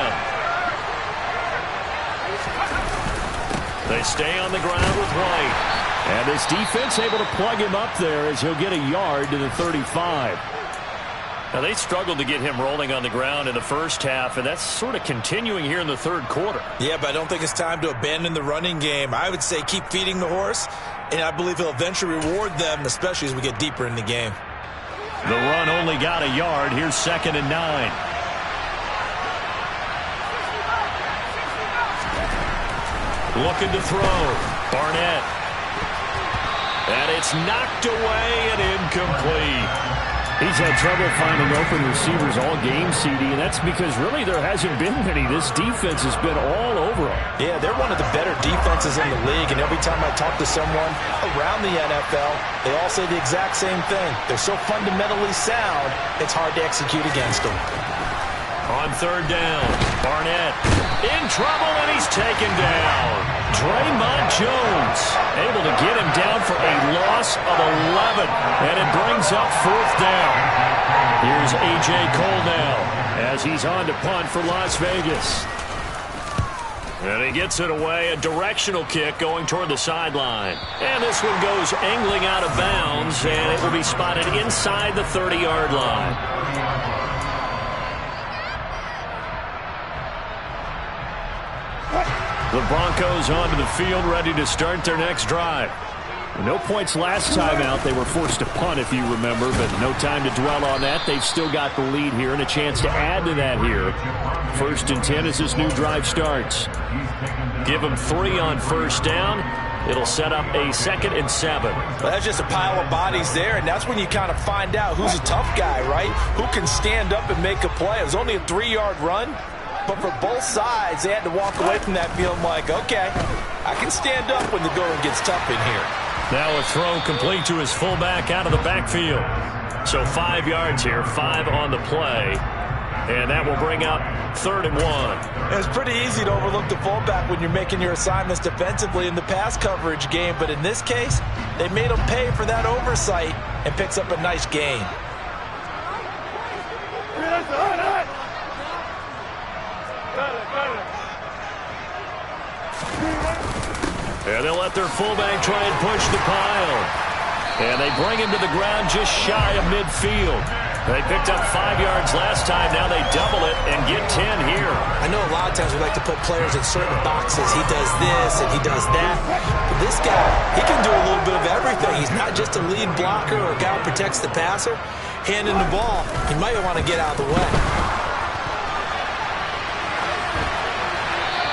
They stay on the ground with White. And this defense able to plug him up there as he'll get a yard to the 35. Now, they struggled to get him rolling on the ground in the first half, and that's sort of continuing here in the third quarter. Yeah, but I don't think it's time to abandon the running game. I would say keep feeding the horse, and I believe he'll eventually reward them, especially as we get deeper in the game. The run only got a yard. Here's 2nd and 9. Looking to throw. Barnett. And it's knocked away and incomplete. He's had trouble finding open receivers all game, CD, and that's because really there hasn't been many. This defense has been all over them. Yeah, they're one of the better defenses in the league, and every time I talk to someone around the NFL, they all say the exact same thing. They're so fundamentally sound, it's hard to execute against them. On 3rd down, Barnett in trouble, and he's taken down. Draymond Jones able to get him down for a loss of 11, and it brings up 4th down. Here's A.J. Cole now as he's on to punt for Las Vegas. And he gets it away, a directional kick going toward the sideline. And this one goes angling out of bounds, and it will be spotted inside the 30-yard line. The Broncos onto the field, ready to start their next drive. No points last time out. They were forced to punt, if you remember, but no time to dwell on that. They've still got the lead here and a chance to add to that here. 1st and 10 as this new drive starts. Give them 3 on 1st down. It'll set up a 2nd and 7. Well, that's just a pile of bodies there, and that's when you kind of find out who's a tough guy, right? Who can stand up and make a play. It was only a 3-yard run. But for both sides, they had to walk away from that feeling like, okay, I can stand up when the going gets tough in here. Now a throw complete to his fullback out of the backfield. So 5 yards here, 5 on the play. And that will bring up 3rd and 1. It's pretty easy to overlook the fullback when you're making your assignments defensively in the pass coverage game. But in this case, they made him pay for that oversight and picks up a nice gain. And they'll let their fullback try and push the pile. And they bring him to the ground just shy of midfield. They picked up 5 yards last time. Now they double it and get 10 here. I know a lot of times we like to put players in certain boxes. He does this and he does that. But this guy, he can do a little bit of everything. He's not just a lead blocker or a guy who protects the passer. Handing the ball, he might want to get out of the way.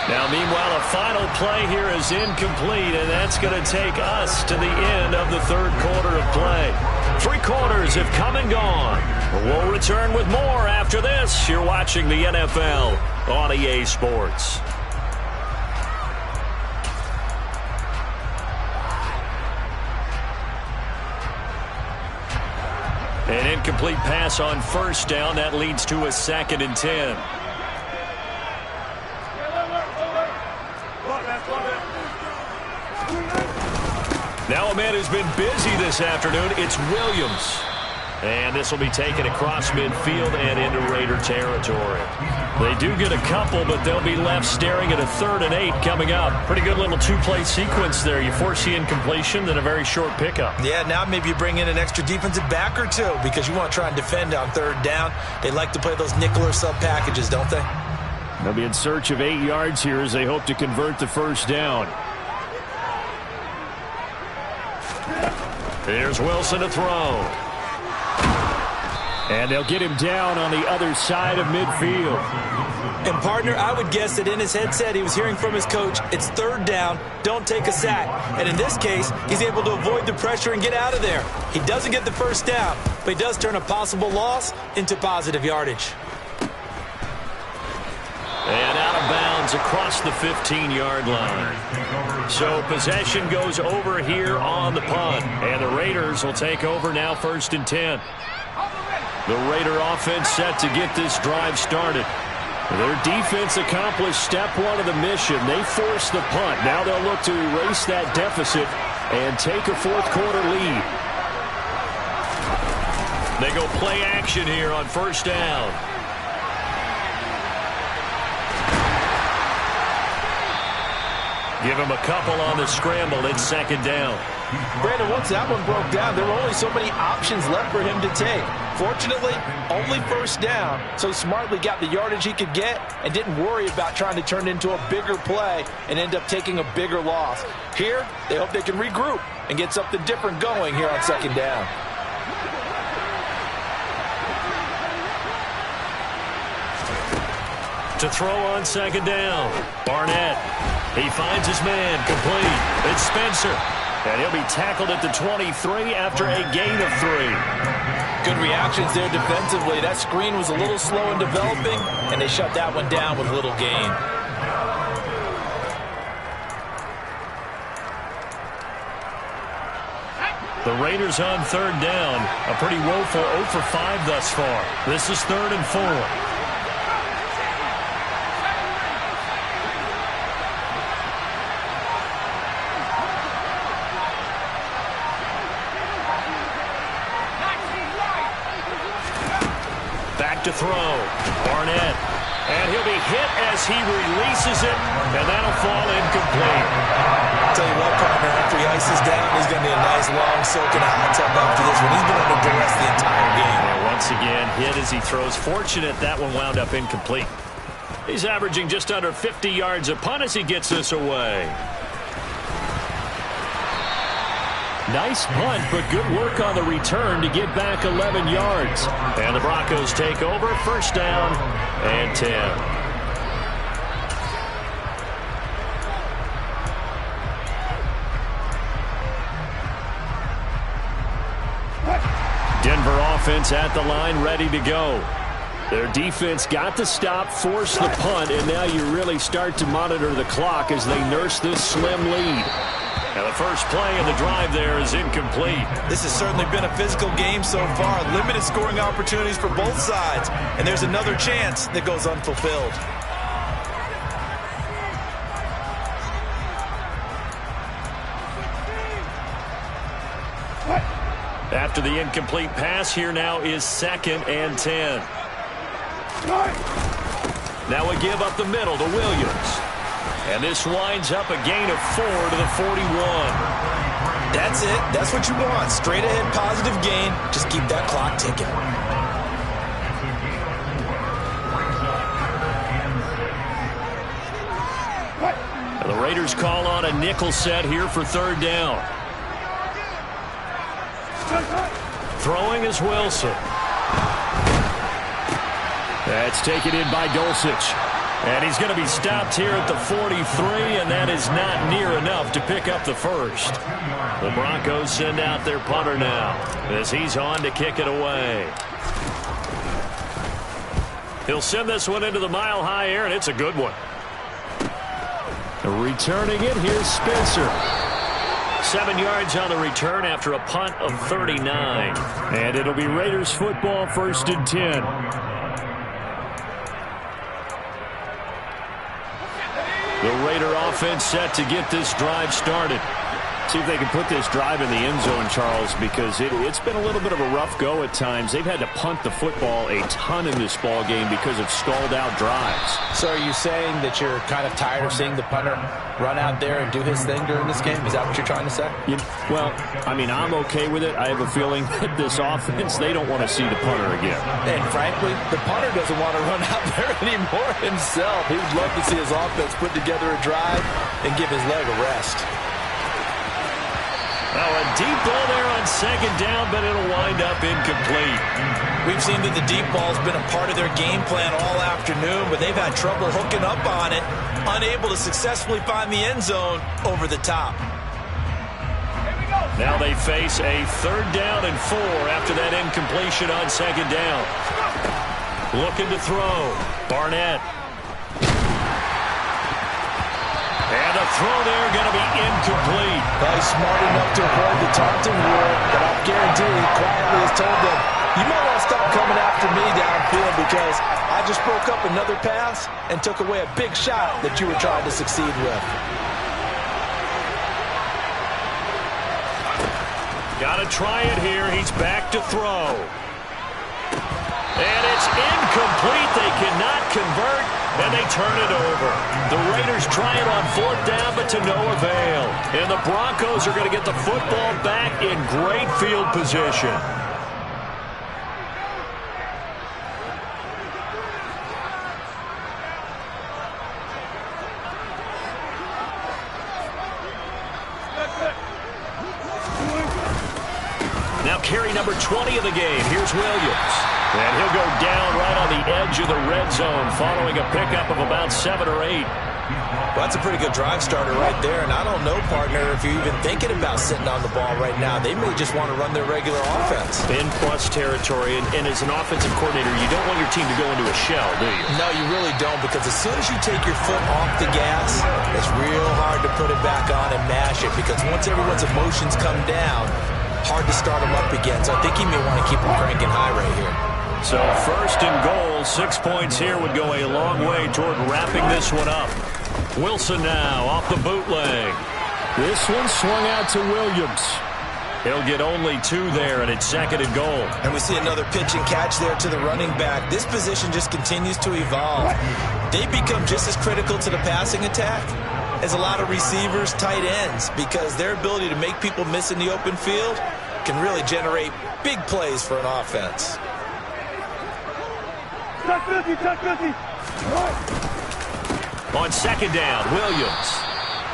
Now, meanwhile, a final play here is incomplete, and that's going to take us to the end of the third quarter of play. 3 quarters have come and gone. We'll return with more after this. You're watching the NFL on EA Sports. An incomplete pass on 1st down. That leads to a 2nd and 10. Now a man who's been busy this afternoon, it's Williams. And this will be taken across midfield and into Raider territory. They do get a couple, but they'll be left staring at a 3rd and 8 coming up. Pretty good little two-play sequence there. You force the incompletion, then a very short pickup. Yeah, now maybe you bring in an extra defensive back or two because you want to try and defend on 3rd down. They like to play those nickel or sub packages, don't they? They'll be in search of 8 yards here as they hope to convert the first down. Here's Wilson to throw. And they'll get him down on the other side of midfield. And, partner, I would guess that in his headset he was hearing from his coach, it's 3rd down, don't take a sack. And in this case, he's able to avoid the pressure and get out of there. He doesn't get the first down, but he does turn a possible loss into positive yardage. And out of bounds across the 15-yard line. So possession goes over here on the punt. And the Raiders will take over now 1st and 10. The Raider offense set to get this drive started. Their defense accomplished step 1 of the mission. They forced the punt. Now they'll look to erase that deficit and take a 4th quarter lead. They go play action here on 1st down. Give him a couple on the scramble. It's 2nd down. Brandon, once that one broke down, there were only so many options left for him to take. Fortunately, only 1st down, so smartly got the yardage he could get and didn't worry about trying to turn it into a bigger play and end up taking a bigger loss. Here, they hope they can regroup and get something different going here on 2nd down. To throw on 2nd down. Barnett. He finds his man. Complete. It's Spencer. And he'll be tackled at the 23 after a gain of 3. Good reactions there defensively. That screen was a little slow in developing, and they shut that one down with little gain. The Raiders on 3rd down. A pretty woeful 0 for 5 thus far. This is 3rd and 4. To throw. Barnett. And he'll be hit as he releases it, and that'll fall incomplete. I'll tell you what, partner, after he ices down, he's going to be a nice, long soak in a hot tub after this one. He's been under duress the entire game. And once again, hit as he throws. Fortunate that one wound up incomplete. He's averaging just under 50 yards a punt as he gets this away. Nice punt, but good work on the return to get back 11 yards. And the Broncos take over, 1st down and 10. Denver offense at the line, ready to go. Their defense got the stop, forced the punt, and now you really start to monitor the clock as they nurse this slim lead. And the first play of the drive there is incomplete. This has certainly been a physical game so far. Limited scoring opportunities for both sides. And there's another chance that goes unfulfilled. After the incomplete pass, here now is 2nd and 10. Now we give up the middle to Williams. And this winds up a gain of 4 to the 41. That's it. That's what you want. Straight ahead positive gain. Just keep that clock ticking. And the Raiders call on a nickel set here for 3rd down. Throwing is Wilson. That's taken in by Dulcich. And he's going to be stopped here at the 43, and that is not near enough to pick up the first. The Broncos send out their punter now as he's on to kick it away. He'll send this one into the mile-high air, and it's a good one. Returning it, here's Spencer. 7 yards on the return after a punt of 39. And it'll be Raiders football, 1st and 10. The Raider offense set to get this drive started. See if they can put this drive in the end zone, Charles, because it's been a little bit of a rough go at times. They've had to punt the football a ton in this ball game because of stalled-out drives. So are you saying that you're kind of tired of seeing the punter run out there and do his thing during this game? Is that what you're trying to say? Well, I mean, I'm okay with it. I have a feeling that this offense, they don't want to see the punter again. And frankly, the punter doesn't want to run out there anymore himself. He would love to see his offense put together a drive and give his leg a rest. Now a deep ball there on second down, but it'll wind up incomplete. We've seen that the deep ball's been a part of their game plan all afternoon, but they've had trouble hooking up on it, unable to successfully find the end zone over the top. Now they face a 3rd down and 4 after that incompletion on second down. Looking to throw. Barnett. And the throw there going to be incomplete. Well, he's smart enough to avoid the taunting rule, but I guarantee he quietly has told them, you might want to stop coming after me downfield because I just broke up another pass and took away a big shot that you were trying to succeed with. Got to try it here. He's back to throw. And it's incomplete. They cannot convert, and they turn it over. The Raiders try it on 4th down, but to no avail. And the Broncos are going to get the football back in great field position. Now carry number 20 of the game. Here's Williams. And he'll go down right on the edge of the red zone following a pickup of about 7 or 8. Well, that's a pretty good drive starter right there. And I don't know, partner, if you're even thinking about sitting on the ball right now. They may just want to run their regular offense. In plus territory. And as an offensive coordinator, you don't want your team to go into a shell, do you? No, you really don't, because as soon as you take your foot off the gas, it's real hard to put it back on and mash it, because once everyone's emotions come down, hard to start them up again. So I think he may want to keep them cranking high right here. So 1st and goal, 6 points here would go a long way toward wrapping this one up. Wilson now off the bootleg. This one swung out to Williams. He'll get only 2 there, and it's 2nd and goal. And we see another pitch and catch there to the running back. This position just continues to evolve. They become just as critical to the passing attack as a lot of receivers, tight ends, because their ability to make people miss in the open field can really generate big plays for an offense. On 2nd down, Williams.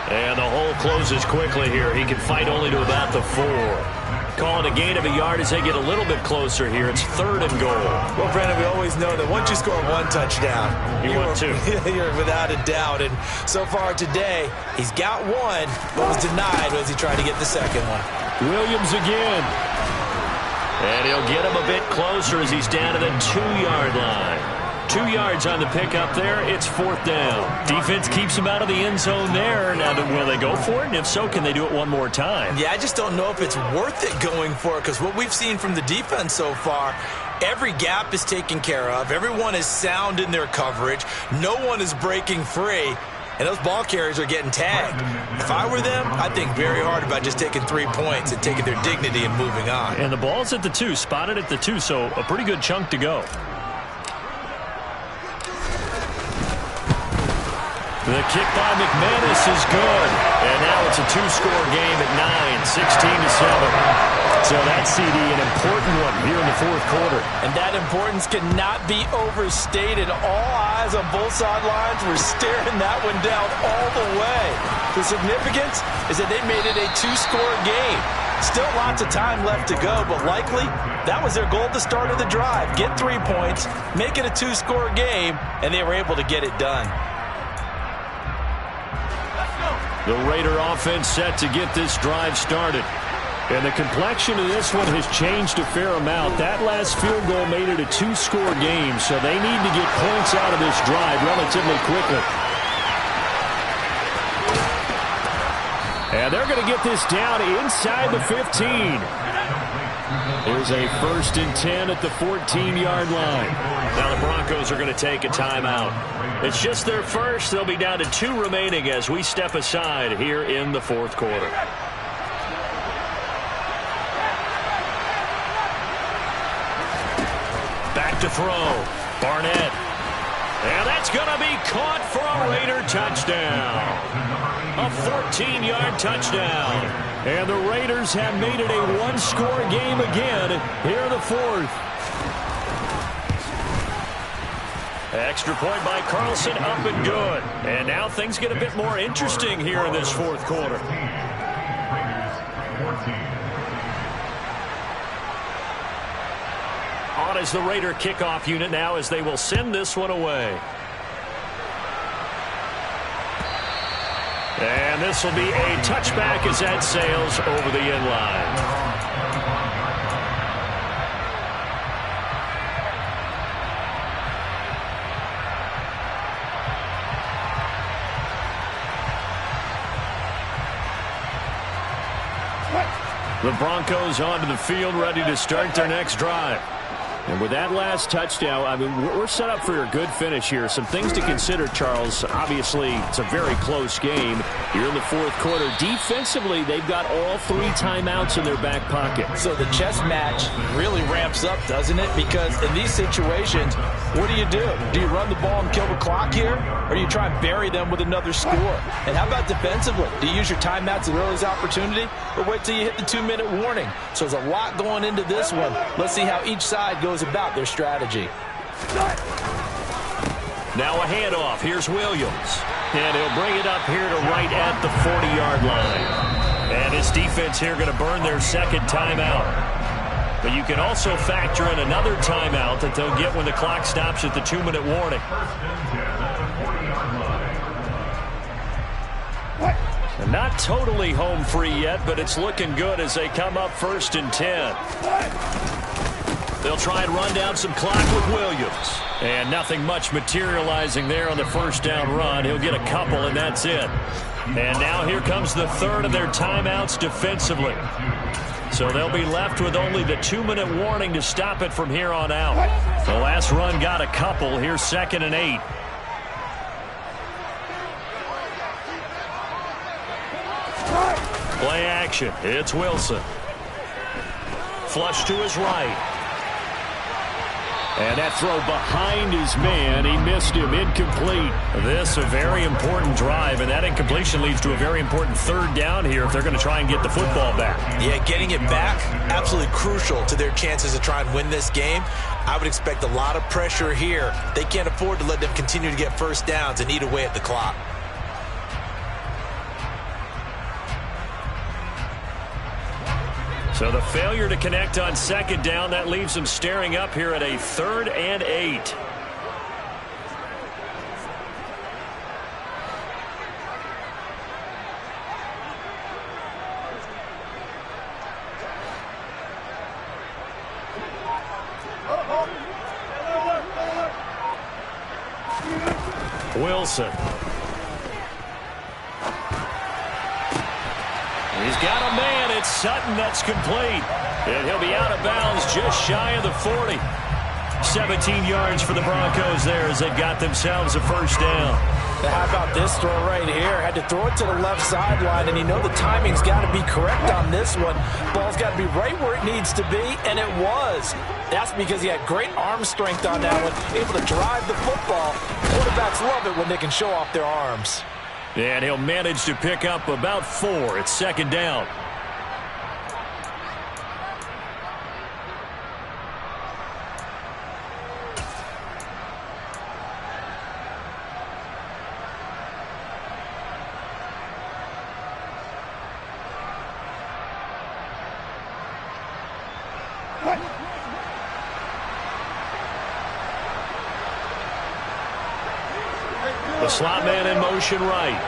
And the hole closes quickly here. He can fight only to about the 4. Call it a gain of a yard as they get a little bit closer here. It's 3rd and goal. Well, Brandon, we always know that once you score 1 touchdown, you want 2. You're without a doubt. And so far today, he's got 1, but was denied as he tried to get the 2nd one. Williams again. And he'll get him a bit closer as he's down to the 2-yard line. 2 yards on the pickup there. It's 4th down. Defense keeps him out of the end zone there. Now, will they go for it? And if so, can they do it one more time? Yeah, I just don't know if it's worth it going for it, because what we've seen from the defense so far, every gap is taken care of. Everyone is sound in their coverage. No one is breaking free. And those ball carriers are getting tagged. If I were them, I'd think very hard about just taking 3 points and taking their dignity and moving on. And the ball's at the 2, spotted at the 2, so a pretty good chunk to go. The kick by McManus is good. And now it's a 2-score game at 9, 16-7. So that CD, an important one here in the 4th quarter. And that importance cannot be overstated. All eyes on both sidelines were staring that one down all the way. The significance is that they made it a 2-score game. Still lots of time left to go, but likely that was their goal at the start of the drive. Get 3 points, make it a 2-score game, and they were able to get it done. The Raider offense set to get this drive started. And the complexion of this one has changed a fair amount. That last field goal made it a 2-score game, so they need to get points out of this drive relatively quickly. And they're going to get this down inside the 15. There's a 1st and 10 at the 14-yard line. Now the Broncos are going to take a timeout. It's just their first. They'll be down to 2 remaining as we step aside here in the 4th quarter. back to throw. Barnett. And that's going to be caught for a Raider touchdown. A 14-yard touchdown. And the Raiders have made it a one-score game again here in the fourth. Extra point by Carlson, up and good. And now things get a bit more interesting here in this fourth quarter. On is the Raider kickoff unit now as they will send this one away. And this will be a touchback as that sails over the end line. The Broncos onto the field, ready to start their next drive. And with that last touchdown, I mean, we're set up for a good finish here. Some things to consider, Charles. Obviously, it's a very close game here in the fourth quarter. Defensively, they've got all 3 timeouts in their back pocket. So the chess match really ramps up, doesn't it? Because in these situations, what do? Do you run the ball and kill the clock here? Or do you try and bury them with another score? And how about defensively? Do you use your timeouts at earliest opportunity? Or wait till you hit the 2-minute warning? So there's a lot going into this one. Let's see how each side goes about their strategy. Now a handoff. Here's Williams. And he'll bring it up here to right at the 40-yard line. And his defense here going to burn their second timeout. But you can also factor in another timeout that they'll get when the clock stops at the 2-minute warning. And not totally home free yet, but it's looking good as they come up 1st and 10. They'll try and run down some clock with Williams. And nothing much materializing there on the first down run. He'll get a couple, and that's it. And now here comes the third of their timeouts defensively. So they'll be left with only the 2-minute warning to stop it from here on out. The last run got a couple. Here's 2nd and 8. Play action. It's Wilson. Flush to his right. And that throw behind his man. He missed him. Incomplete. This a very important drive, and that incompletion leads to a very important 3rd down here if they're going to try and get the football back. Yeah, getting it back, absolutely crucial to their chances to try and win this game. I would expect a lot of pressure here. They can't afford to let them continue to get first downs and eat away at the clock. So the failure to connect on 2nd down, that leaves them staring up here at a 3rd and 8. Wilson. He's got a man. It's Sutton that's complete. And he'll be out of bounds just shy of the 40. 17 yards for the Broncos there as they've got themselves a first down. Now how about this throw right here? Had to throw it to the left sideline, and you know the timing's got to be correct on this one. Ball's got to be right where it needs to be, and it was. That's because he had great arm strength on that one, able to drive the football. Quarterbacks love it when they can show off their arms. And he'll manage to pick up about 4. It's 2nd down. The slot man in motion right.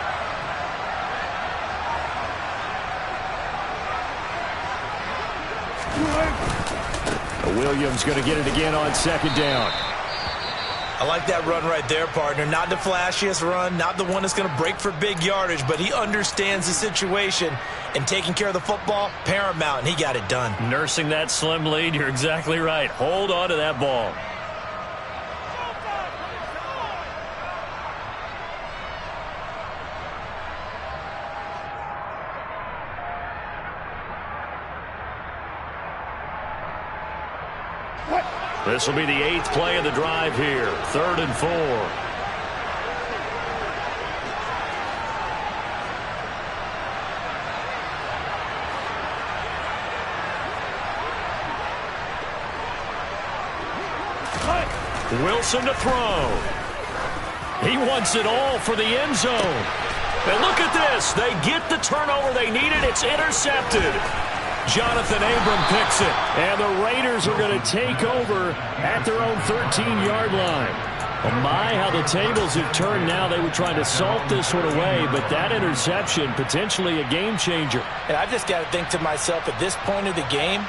Williams going to get it again on 2nd down. I like that run right there, partner. Not the flashiest run, not the one that's going to break for big yardage, but he understands the situation, and taking care of the football, paramount, and he got it done. Nursing that slim lead, you're exactly right. Hold on to that ball. This will be the 8th play of the drive here. 3rd and 4. Wilson to throw. He wants it all for the end zone. And look at this. They get the turnover they needed. It's intercepted. Jonathan Abram picks it. And the Raiders are going to take over at their own 13-yard line. Oh my, how the tables have turned now. They were trying to salt this one away, but that interception, potentially a game changer. And I just got to think to myself, at this point of the game,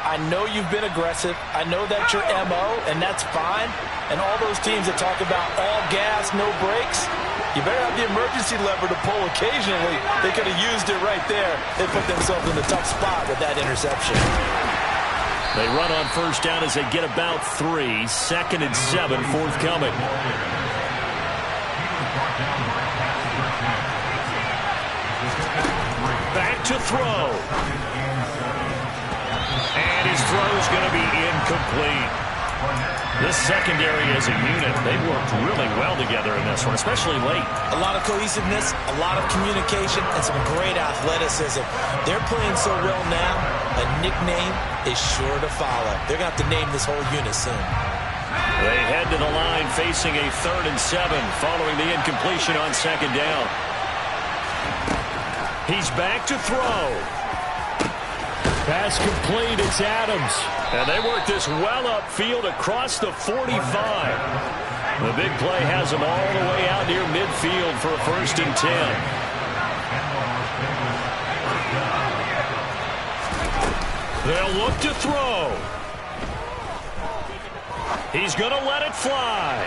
I know you've been aggressive. I know that's your MO, and that's fine. And all those teams that talk about all gas, no brakes, you better have the emergency lever to pull occasionally. They could have used it right there. They put themselves in a tough spot with that interception. They run on first down as they get about 3. 2nd and 7 forthcoming. Back to throw. And his throw's going to be incomplete. This secondary as a unit, they've worked really well together in this one, especially late. A lot of cohesiveness, a lot of communication, and some great athleticism. They're playing so well now, a nickname is sure to follow. They're going to have to name this whole unit soon. They head to the line facing a 3rd and 7 following the incompletion on 2nd down. He's back to throw. Pass complete. It's Adams. And they work this well upfield across the 45. The big play has them all the way out near midfield for a 1st and 10. They'll look to throw. He's going to let it fly.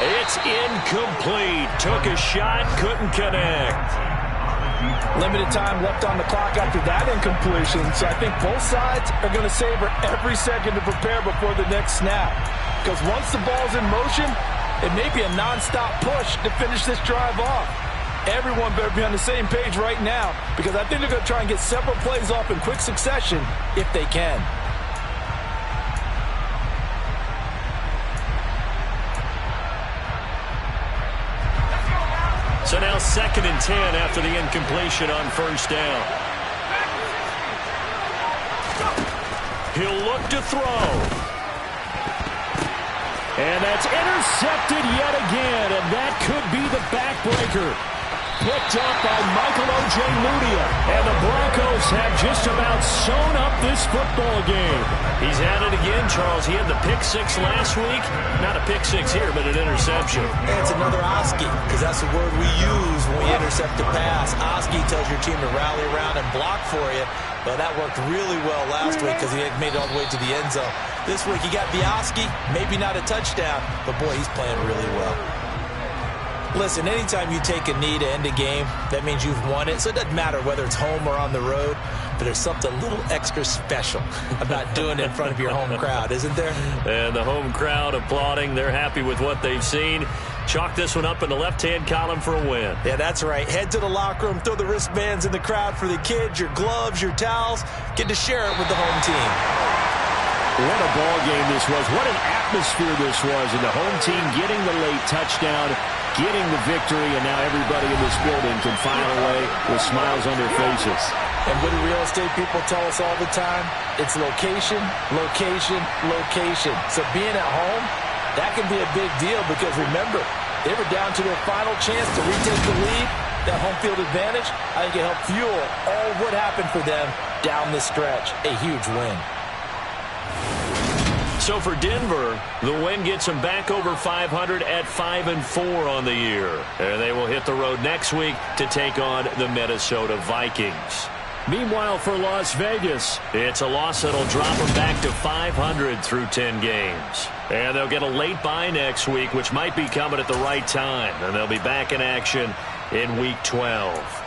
It's incomplete. Took a shot, couldn't connect. Limited time left on the clock after that incompletion, so I think both sides are going to savor every second to prepare before the next snap. Because once the ball's in motion, it may be a nonstop push to finish this drive off. Everyone better be on the same page right now, because I think they're going to try and get several plays off in quick succession if they can. So now 2nd and 10 after the incompletion on first down. He'll look to throw. And that's intercepted yet again, and that could be the backbreaker. Picked up by Michael Ojemudia. And the Broncos have just about sewn up this football game. He's at it again, Charles. He had the pick 6 last week. Not a pick 6 here, but an interception. And it's another Oski, because that's the word we use when we intercept a pass. Oski tells your team to rally around and block for you. But that worked really well last week because he made it all the way to the end zone. This week he got Oski, maybe not a touchdown, but boy, he's playing really well. Listen, anytime you take a knee to end a game, that means you've won it. So it doesn't matter whether it's home or on the road, but there's something a little extra special about doing it in front of your home crowd, isn't there? And the home crowd applauding. They're happy with what they've seen. Chalk this one up in the left-hand column for a win. Yeah, that's right. Head to the locker room, throw the wristbands in the crowd for the kids, your gloves, your towels. Get to share it with the home team. What a ball game this was. What an atmosphere this was. And the home team getting the late touchdown, getting the victory, and now everybody in this building can file away with smiles on their faces. And what do real estate people tell us all the time? It's location, location, location. So being at home, that can be a big deal because remember, they were down to their final chance to retake the lead. That home field advantage, I think it helped fuel all what happened for them down the stretch. A huge win. So for Denver, the win gets them back over 500 at 5-4 on the year. And they will hit the road next week to take on the Minnesota Vikings. Meanwhile, for Las Vegas, it's a loss that'll drop them back to 500 through 10 games. And they'll get a late bye next week, which might be coming at the right time. And they'll be back in action in Week 12.